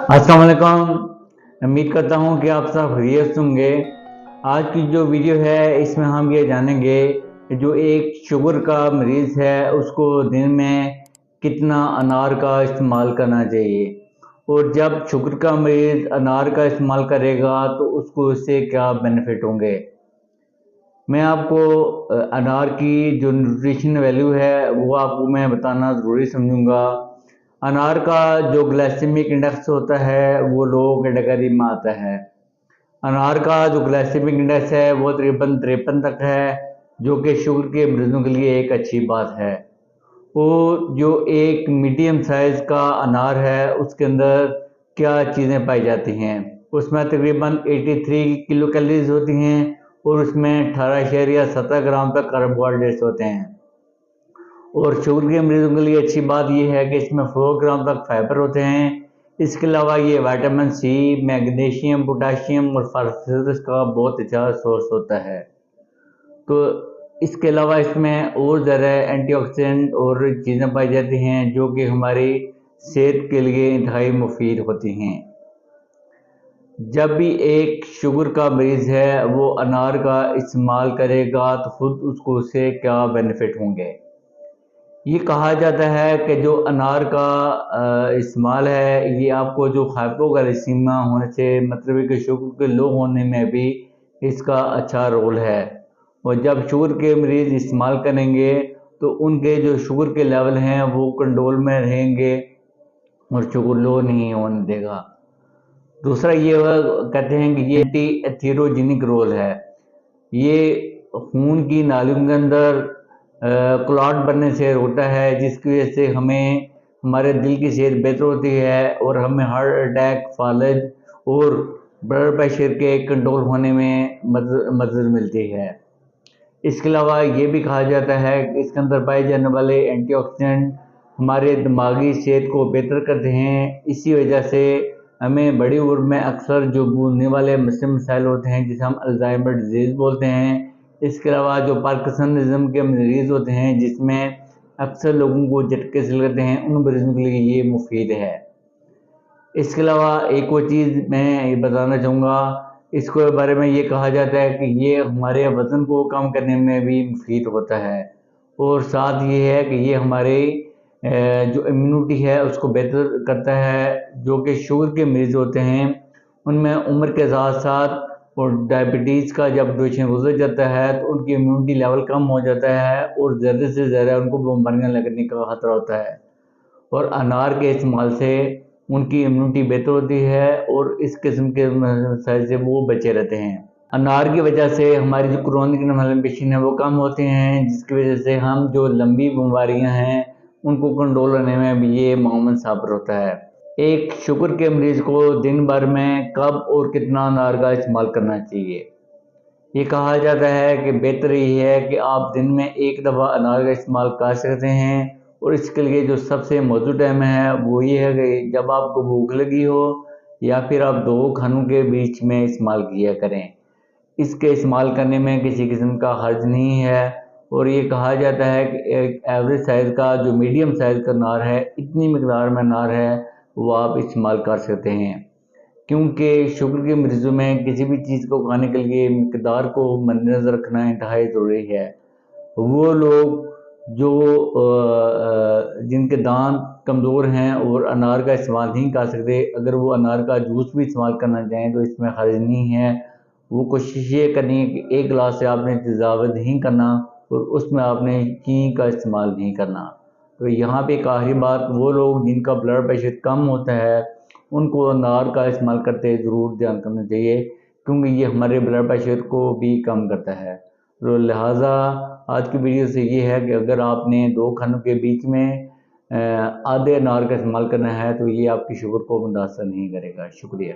अस्सलाम वालेकुम। उम्मीद करता हूँ कि आप सब खैरियत होंगे। आज की जो वीडियो है इसमें हम ये जानेंगे कि जो एक शुगर का मरीज़ है उसको दिन में कितना अनार का इस्तेमाल करना चाहिए, और जब शुगर का मरीज़ अनार का इस्तेमाल करेगा तो उसको उससे क्या बेनिफिट होंगे। मैं आपको अनार की जो न्यूट्रिशन वैल्यू है वो आपको मैं बताना ज़रूरी समझूंगा। अनार का जो ग्लाइसेमिक इंडेक्स होता है वो लो कैटेगरी में आता है। अनार का जो ग्लाइसेमिक इंडेक्स है वो तकरीबन 53 तक है, जो कि शुगर के मरीजों के लिए एक अच्छी बात है। वो जो एक मीडियम साइज़ का अनार है उसके अंदर क्या चीज़ें पाई जाती हैं, उसमें तकरीबन 83 किलो कैलोरीज होती हैं और उसमें 18.7 ग्राम तक कार्बोहाइड्रेट्स होते हैं। और शुगर के मरीजों के लिए अच्छी बात यह है कि इसमें 4 ग्राम तक फाइबर होते हैं। इसके अलावा ये विटामिन सी, मैग्नीशियम, पोटाशियम और फास्फोरस का बहुत अच्छा सोर्स होता है। तो इसके अलावा इसमें और ज़्यादा एंटीऑक्सीडेंट और चीज़ें पाई जाती हैं जो कि हमारी सेहत के लिए इंतहाई मुफीद होती हैं। जब भी एक शुगर का मरीज़ है वो अनार का इस्तेमाल करेगा तो खुद उसको उससे क्या बेनिफिट होंगे। ये कहा जाता है कि जो अनार का इस्तेमाल है ये आपको जो हाइपोग्लाइसीमिया होने से मतलब है कि शुगर के लो होने में भी इसका अच्छा रोल है। और जब शुगर के मरीज़ इस्तेमाल करेंगे तो उनके जो शुगर के लेवल हैं वो कंट्रोल में रहेंगे और शुगर लो नहीं होने देगा। दूसरा ये कहते हैं कि ये एंटी एथेरोजेनिक रोल है। ये खून की नालियों के अंदर क्लॉट बनने से रोकता है, जिसकी वजह से हमें हमारे दिल की सेहत बेहतर होती है और हमें हार्ट अटैक, फालज और ब्लड प्रेशर के कंट्रोल होने में मदद मिलती है। इसके अलावा ये भी कहा जाता है कि इसके अंदर पाए जाने वाले एंटीऑक्सीडेंट हमारे दिमागी सेहत को बेहतर करते हैं। इसी वजह से हमें बड़ी उम्र में अक्सर जो बूढ़ने वाले मसाइल होते हैं जिसे हम अल्जाइमर डिजीज़ बोलते हैं, इसके अलावा जो पार्किंसनिज्म के मरीज़ होते हैं जिसमें अक्सर लोगों को झटके से लगते हैं, उन मरीज़ों के लिए ये मुफीद है। इसके अलावा एक और चीज़ मैं ये बताना चाहूँगा, इसके बारे में ये कहा जाता है कि ये हमारे वज़न को कम करने में भी मुफीद होता है, और साथ ये है कि ये हमारे जो इम्यूनिटी है उसको बेहतर करता है। जो कि शुगर के मरीज़ होते हैं उनमें उम्र के साथ साथ और डायबिटीज़ का जब ड्यूरेशन गुजर जाता है तो उनकी इम्यूनिटी लेवल कम हो जाता है और ज़्यादा से ज़्यादा उनको बीमारियाँ लगने का खतरा होता है। और अनार के इस्तेमाल से उनकी इम्यूनिटी बेहतर होती है और इस किस्म के मसाइल से वो बचे रहते हैं। अनार की वजह से हमारी जो क्रोनिक इन्फ्लेमेशन है वो कम होते हैं, जिसकी वजह से हम जो लंबी बीमारियां हैं उनको कंट्रोल करने में भी ये मामून साबित होता है। एक शुगर के मरीज को दिन भर में कब और कितना अनार का इस्तेमाल करना चाहिए। ये कहा जाता है कि बेहतर ये है कि आप दिन में एक दफ़ा अनार का इस्तेमाल कर सकते हैं, और इसके लिए जो सबसे मौजूद टाइम है वो ये है कि जब आपको भूख लगी हो या फिर आप दो खानों के बीच में इस्तेमाल किया करें। इसके इस्तेमाल करने में किसी किस्म का हर्ज नहीं है, और ये कहा जाता है कि एक एवरेज साइज़ का जो मीडियम साइज़ का अनार है इतनी मकदार में अनार है वो आप इस्तेमाल कर सकते हैं। क्योंकि शुगर के मरीज़ों में किसी भी चीज़ को खाने के लिए मकदार को मद्देनज़र रखना इंतहाई ज़रूरी है। वो लोग जो जिनके दांत कमज़ोर हैं और अनार का इस्तेमाल नहीं कर सकते, अगर वो अनार का जूस भी इस्तेमाल करना चाहें तो इसमें हर्ज नहीं है। वो कोशिश ये करनी है कि एक गिलास से आपने तजावुज़ नहीं करना और उसमें आपने चीनी का इस्तेमाल नहीं करना। तो यहाँ पे एक आखिरी बात, वो लोग जिनका ब्लड प्रेशर कम होता है उनको अनार का इस्तेमाल करते ज़रूर ध्यान करना चाहिए, क्योंकि ये हमारे ब्लड प्रेशर को भी कम करता है। तो लिहाजा आज की वीडियो से ये है कि अगर आपने दो खानों के बीच में आधे अनार का इस्तेमाल करना है तो ये आपकी शुगर को मुतासर नहीं करेगा। शुक्रिया।